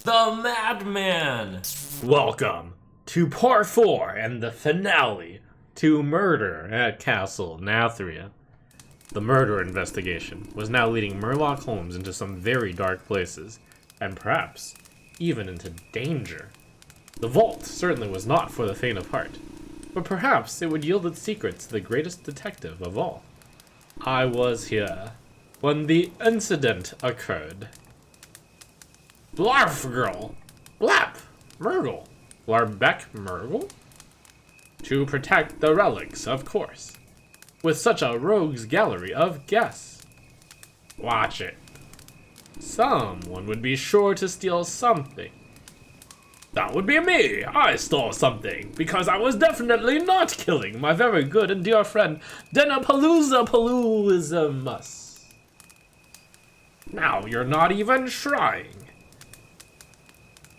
The Madman! Welcome to part 4 and the finale to Murder at Castle Nathria. The murder investigation was now leading Sherlock Holmes into some very dark places, and perhaps even into danger. The vault certainly was not for the faint of heart, but perhaps it would yield its secrets to the greatest detective of all. I was here when the incident occurred. Blarf girl! Blap! Murgle! Blarbeck Murgle? To protect the relics, of course. With such a rogues gallery of guests. Watch it. Someone would be sure to steal something. That would be me! I stole something, because I was definitely not killing my very good and dear friend Denapalooza. Now you're not even trying.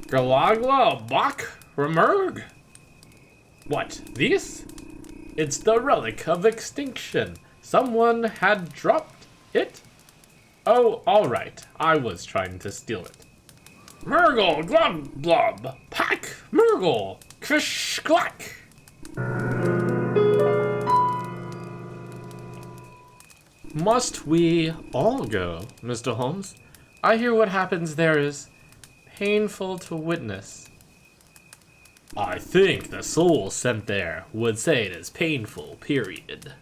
Galagla Bach Remerg? What, this? It's the relic of extinction. Someone had dropped it? Oh, alright. I was trying to steal it. Murgle Glub Blub Pack Murgle Krish Clack. Must we all go, Mr. Holmes? I hear what happens there is painful to witness. I think the soul sent there would say it is painful, period.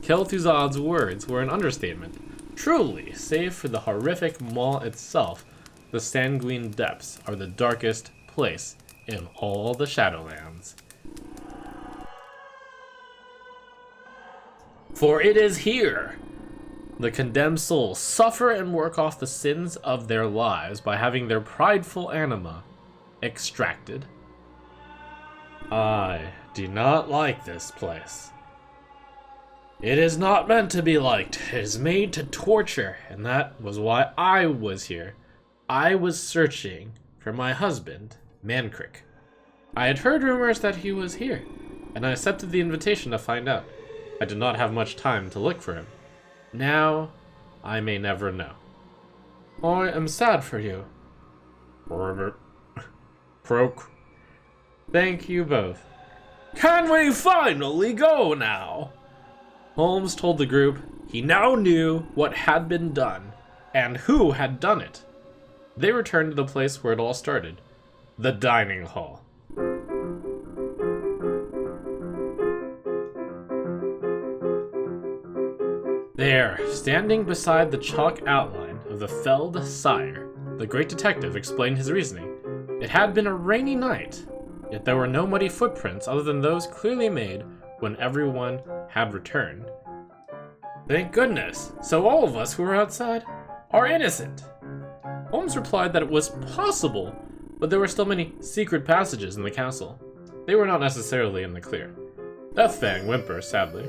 Kel'Thuzad's words were an understatement. Truly, save for the horrific maw itself, the sanguine depths are the darkest place in all the Shadowlands. For it is here the condemned souls suffer and work off the sins of their lives by having their prideful anima extracted. I do not like this place. It is not meant to be liked. It is made to torture, and that was why I was here. I was searching for my husband, Mancrick. I had heard rumors that he was here, and I accepted the invitation to find out. I did not have much time to look for him. Now, I may never know. I am sad for you. Croak. Thank you both. Can we finally go now? Holmes told the group he now knew what had been done, and who had done it. They returned to the place where it all started, the dining hall. There, standing beside the chalk outline of the felled sire, the great detective explained his reasoning. It had been a rainy night, yet there were no muddy footprints other than those clearly made when everyone had returned. Thank goodness, so all of us who were outside are innocent. Holmes replied that it was possible, but there were still many secret passages in the castle. They were not necessarily in the clear. Deathfang whimpered sadly.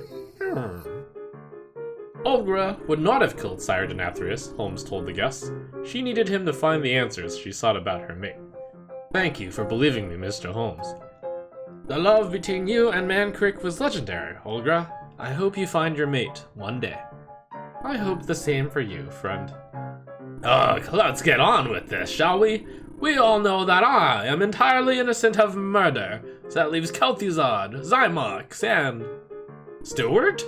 Olgra would not have killed Sire Denathrius, Holmes told the guests. She needed him to find the answers she sought about her mate. Thank you for believing me, Mr. Holmes. The love between you and Mancrick was legendary, Olgra. I hope you find your mate one day. I hope the same for you, friend. Ugh, let's get on with this, shall we? We all know that I am entirely innocent of murder, so that leaves Kel'Thuzad, Zymox, and... Stuart?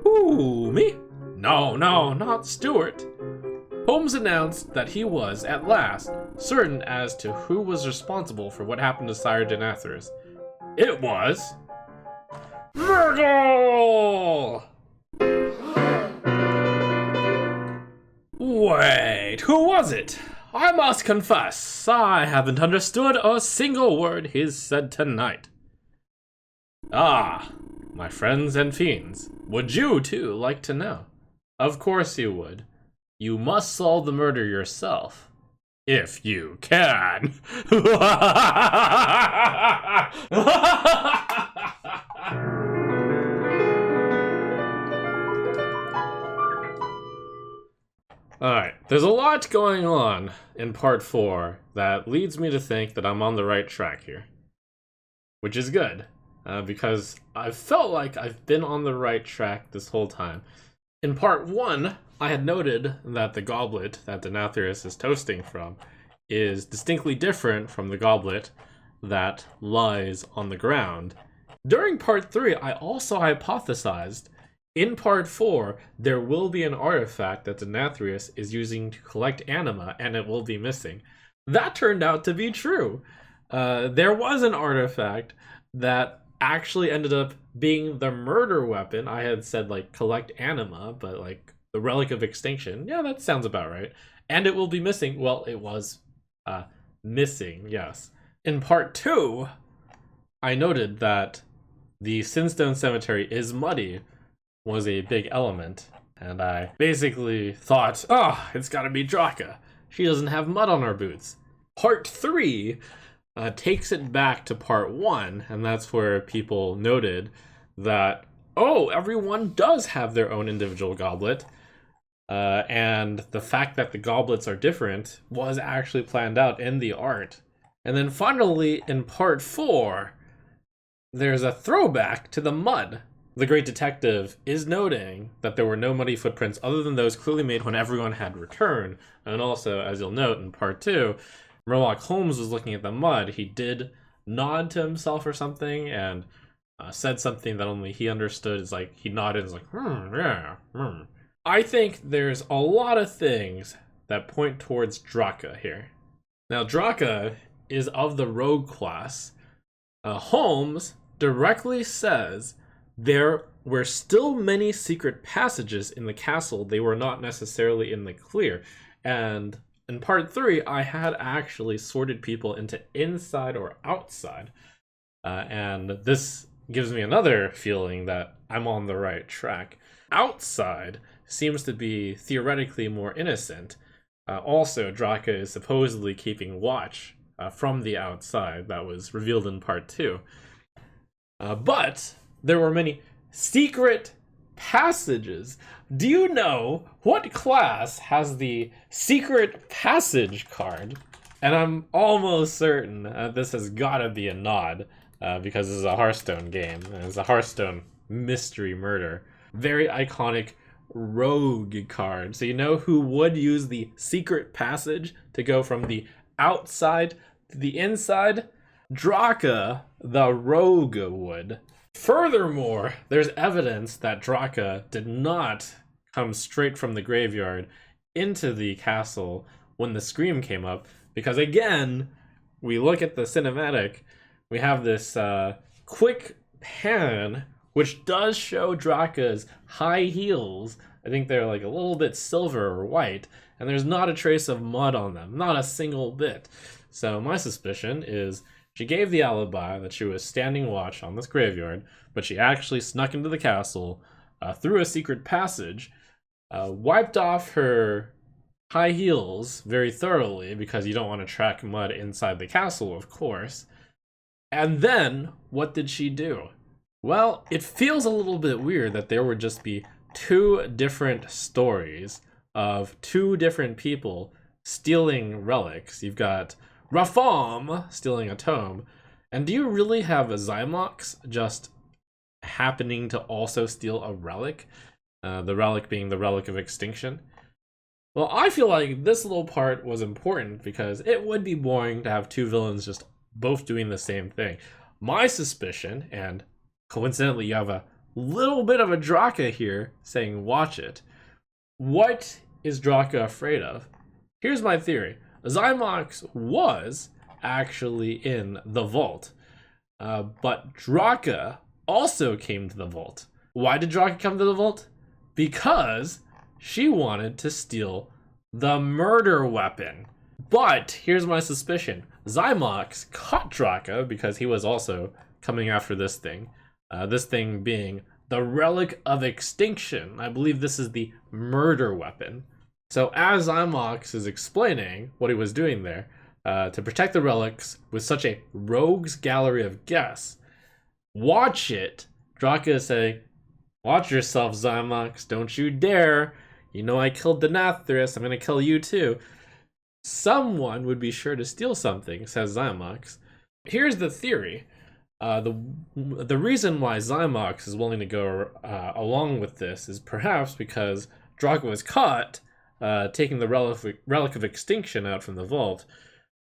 Who, me? No, not Stuart. Holmes announced that he was, at last, certain as to who was responsible for what happened to Sire Denathrius. It was... Murgle! Wait, who was it? I must confess, I haven't understood a single word he's said tonight. Ah, my friends and fiends, would you, too, like to know? Of course you would. You must solve the murder yourself. If you can. Alright, there's a lot going on in part 4 that leads me to think that I'm on the right track here. Which is good, because I felt like I've been on the right track this whole time. In part 1, I had noted that the goblet that Denathrius is toasting from is distinctly different from the goblet that lies on the ground. During part 3, I also hypothesized in part 4 there will be an artifact that Nathria is using to collect anima and it will be missing. That turned out to be true. There was an artifact that actually ended up being the murder weapon. I had said like collect anima, but like the relic of extinction. Yeah, that sounds about right. And it will be missing. Well, it was missing, yes. In part 2, I noted that the Sinstone Cemetery is muddy was a big element. And I basically thought, oh, it's gotta be Draka. She doesn't have mud on her boots. Part 3 takes it back to part 1, and that's where people noted that, oh, everyone does have their own individual goblet. And the fact that the goblets are different was actually planned out in the art. And then finally, in part 4, there's a throwback to the mud. The great detective is noting that there were no muddy footprints other than those clearly made when everyone had returned. And also, as you'll note in part 2, Sherlock Holmes was looking at the mud. He did nod to himself or something and said something that only he understood. It's like he nodded and was like, yeah, I think there's a lot of things that point towards Draka here. Now, Draka is of the rogue class. Holmes directly says there were still many secret passages in the castle. They were not necessarily in the clear. And in part 3, I had actually sorted people into inside or outside. And this gives me another feeling that I'm on the right track. Outside seems to be theoretically more innocent. Also, Draka is supposedly keeping watch from the outside. That was revealed in part 2. But there were many secret passages. Do you know what class has the secret passage card? And I'm almost certain this has gotta be a nod because this is a Hearthstone game and it's a Hearthstone mystery murder. Very iconic rogue card. So you know who would use the secret passage to go from the outside to the inside? Draka, the rogue, would. Furthermore, there's evidence that Draka did not come straight from the graveyard into the castle when the scream came up, because again, we look at the cinematic, we have this quick pan which does show Draka's high heels. I think they're like a little bit silver or white, and there's not a trace of mud on them, not a single bit. So my suspicion is she gave the alibi that she was standing watch on this graveyard, but she actually snuck into the castle through a secret passage, wiped off her high heels very thoroughly because you don't want to track mud inside the castle, of course. And then, what did she do? Well, it feels a little bit weird that there would just be 2 different stories of 2 different people stealing relics. You've got Rafam stealing a tome, and do you really have Zymox just happening to also steal a relic? The relic being the relic of extinction. Well, I feel like this little part was important because it would be boring to have 2 villains just both doing the same thing. My suspicion, and coincidentally you have a little bit of a Draka here saying watch it. What is Draka afraid of? Here's my theory. Zymox was actually in the vault, but Draka also came to the vault. Why did Draka come to the vault? Because she wanted to steal the murder weapon. But here's my suspicion. Zymox caught Draka because he was also coming after this thing being the relic of extinction. I believe this is the murder weapon. So as Zymox is explaining what he was doing there, to protect the relics with such a rogues gallery of guests, watch it. Draka is saying, watch yourself, Zymox, don't you dare. You know I killed the Nathria, I'm gonna kill you too. Someone would be sure to steal something, says Zymox. Here's the theory. The reason why Zymox is willing to go along with this is perhaps because Draka was caught taking the relic of extinction out from the vault.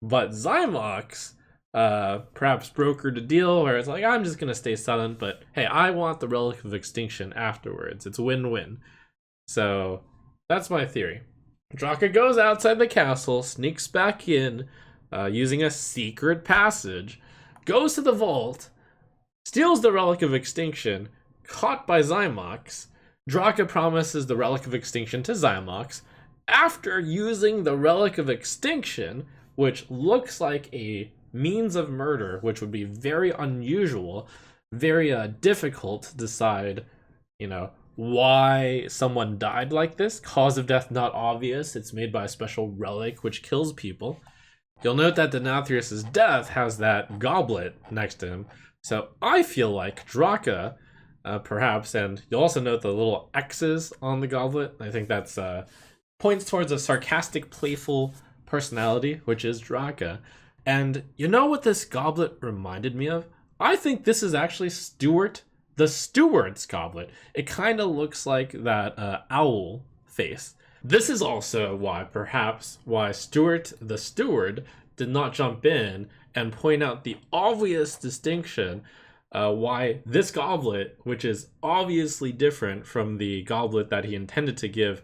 But Zymox perhaps brokered a deal where it's like, I'm just gonna stay silent, but hey, I want the Relic of Extinction afterwards. It's win-win. So that's my theory. Draka goes outside the castle, sneaks back in using a secret passage, goes to the vault, steals the Relic of Extinction, caught by Zymox. Draka promises the Relic of Extinction to Zymox. After using the Relic of Extinction, which looks like a means of murder, which would be very unusual, very difficult to decide, why someone died like this. Cause of death not obvious. It's made by a special relic which kills people. You'll note that Denathrius' death has that goblet next to him. So I feel like Draka, perhaps, and you'll also note the little X's on the goblet. I think that's points towards a sarcastic, playful personality, which is Draka. And you know what this goblet reminded me of? I think this is actually Stuart the Steward's goblet. It kind of looks like that owl face. This is also why Stuart the Steward did not jump in and point out the obvious distinction why this goblet, which is obviously different from the goblet that he intended to give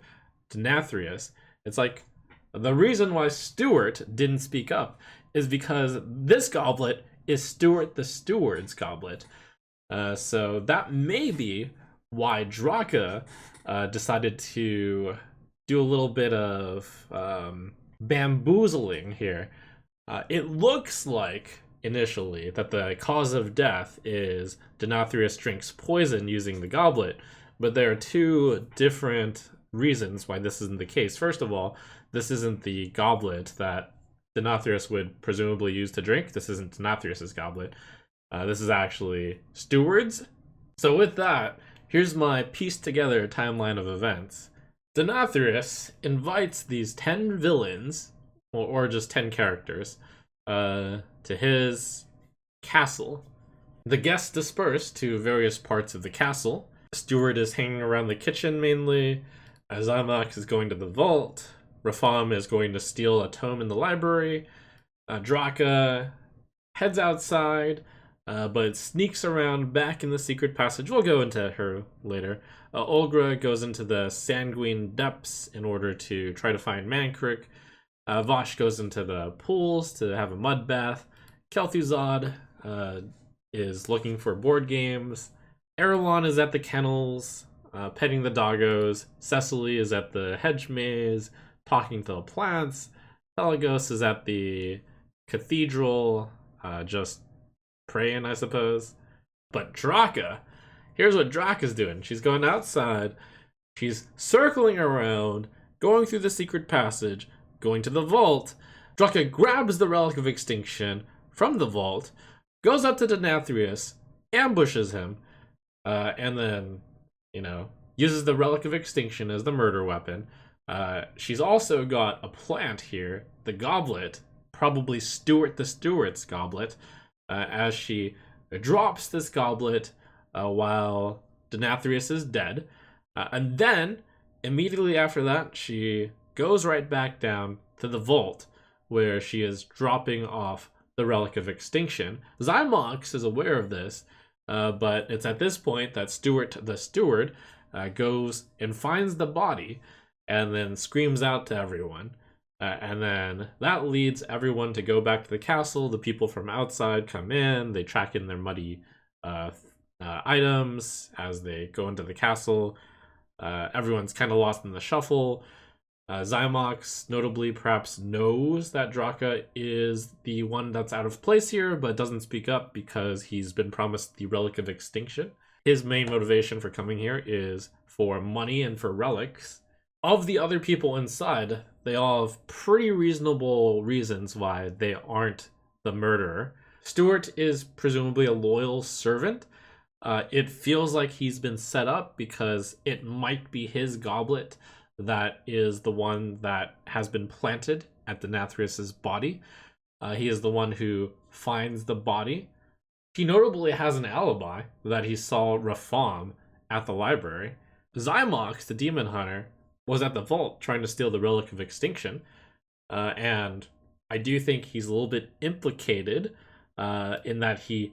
to Nathrius, it's like the reason why Stuart didn't speak up is because this goblet is Stuart the Steward's goblet. So that may be why Draka decided to do a little bit of bamboozling here. It looks like initially that the cause of death is Denathrius drinks poison using the goblet, but there are two different reasons why this isn't the case. First of all, this isn't the goblet that Denathrius would presumably use to drink. This isn't Denathrius' goblet. This is actually Steward's. So with that, here's my pieced together timeline of events. Denathrius invites these 10 villains, or just 10 characters, to his castle. The guests disperse to various parts of the castle. Steward is hanging around the kitchen mainly. Zymox is going to the vault. Rafam is going to steal a tome in the library. Draka heads outside, but sneaks around back in the secret passage. We'll go into her later. Olgra goes into the Sanguine Depths in order to try to find Mankrik. Vosh goes into the pools to have a mud bath. Kel'Thuzad is looking for board games. Erelon is at the kennels, petting the doggos. Cecily is at the hedge maze, talking to the plants. Pelagos is at the cathedral, just praying, I suppose. But Draka, here's what Draka's doing. She's going outside. She's circling around, going through the secret passage, going to the vault. Draka grabs the Relic of Extinction from the vault, goes up to Denathrius, ambushes him, and then, uses the Relic of Extinction as the murder weapon. She's also got a plant here, the goblet, probably Stuart the Steward's goblet, as she drops this goblet while Denathrius is dead. And then, immediately after that, she goes right back down to the vault, where she is dropping off the Relic of Extinction. Zymox is aware of this, but it's at this point that Stuart the Steward goes and finds the body, and then screams out to everyone. And then that leads everyone to go back to the castle. The people from outside come in, they track in their muddy items as they go into the castle. Everyone's kind of lost in the shuffle. Zymox, notably, perhaps knows that Draka is the one that's out of place here, but doesn't speak up because he's been promised the Relic of Extinction. His main motivation for coming here is for money and for relics. Of the other people inside, they all have pretty reasonable reasons why they aren't the murderer. Stuart is presumably a loyal servant. It feels like he's been set up because it might be his goblet that is the one that has been planted at Denathrius' body. He is the one who finds the body. He notably has an alibi that he saw Rafam at the library. Zymox, the demon hunter, was at the vault trying to steal the Relic of Extinction. And I do think he's a little bit implicated in that he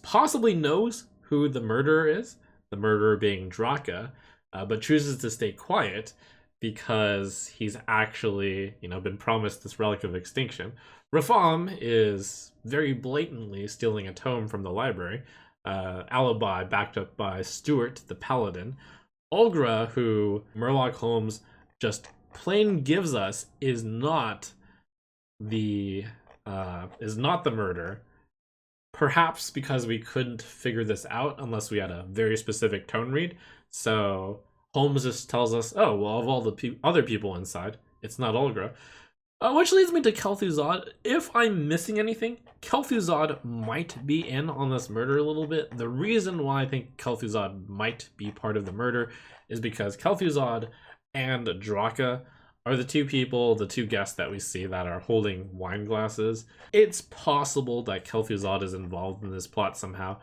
possibly knows who the murderer is, the murderer being Draka, but chooses to stay quiet because he's actually, been promised this relic of extinction. Rafam is very blatantly stealing a tome from the library, alibi backed up by Stuart, the paladin. Olgra, who Murloc Holmes just plain gives us, is not the murder. Perhaps because we couldn't figure this out unless we had a very specific tone read. So Holmes just tells us, oh, well, of all the other people inside, it's not Olgra. Which leads me to Kel'Thuzad. If I'm missing anything, Kel'Thuzad might be in on this murder a little bit. The reason why I think Kel'Thuzad might be part of the murder is because Kel'Thuzad and Draka are the two guests that we see that are holding wine glasses. It's possible that Kel'Thuzad is involved in this plot somehow,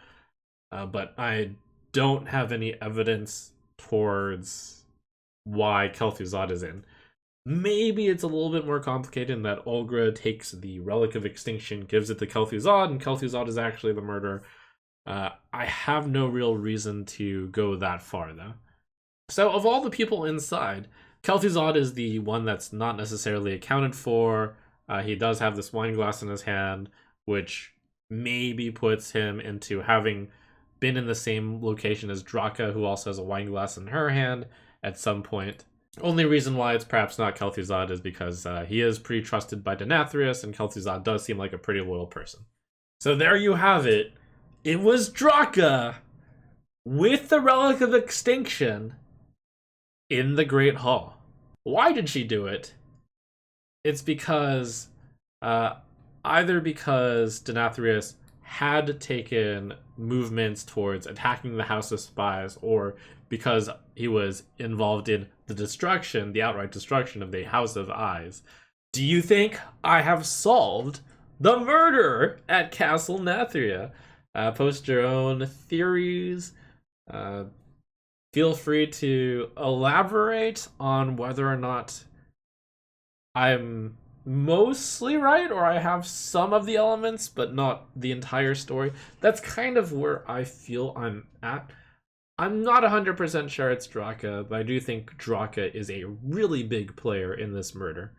but I don't have any evidence towards why Kel'Thuzad is in. Maybe it's a little bit more complicated in that Olgra takes the Relic of Extinction, gives it to Kel'Thuzad, and Kel'Thuzad is actually the murderer. I have no real reason to go that far, though. So, of all the people inside, Kel'Thuzad is the one that's not necessarily accounted for. He does have this wine glass in his hand, which maybe puts him into having been in the same location as Draka, who also has a wine glass in her hand at some point. Only reason why it's perhaps not Kel'Thuzad is because he is pretty trusted by Nathria, and Kel'Thuzad does seem like a pretty loyal person. So there you have it. It was Draka with the Relic of Extinction in the Great Hall. Why did she do it? It's because either because Denathrius had taken movements towards attacking the House of Spies, or because he was involved in the outright destruction of the House of Eyes. Do you think I have solved the murder at Castle Nathria? Post your own theories. Feel free to elaborate on whether or not I'm mostly right, or I have some of the elements, but not the entire story. That's kind of where I feel I'm at. I'm not 100% sure it's Draka, but I do think Draka is a really big player in this murder.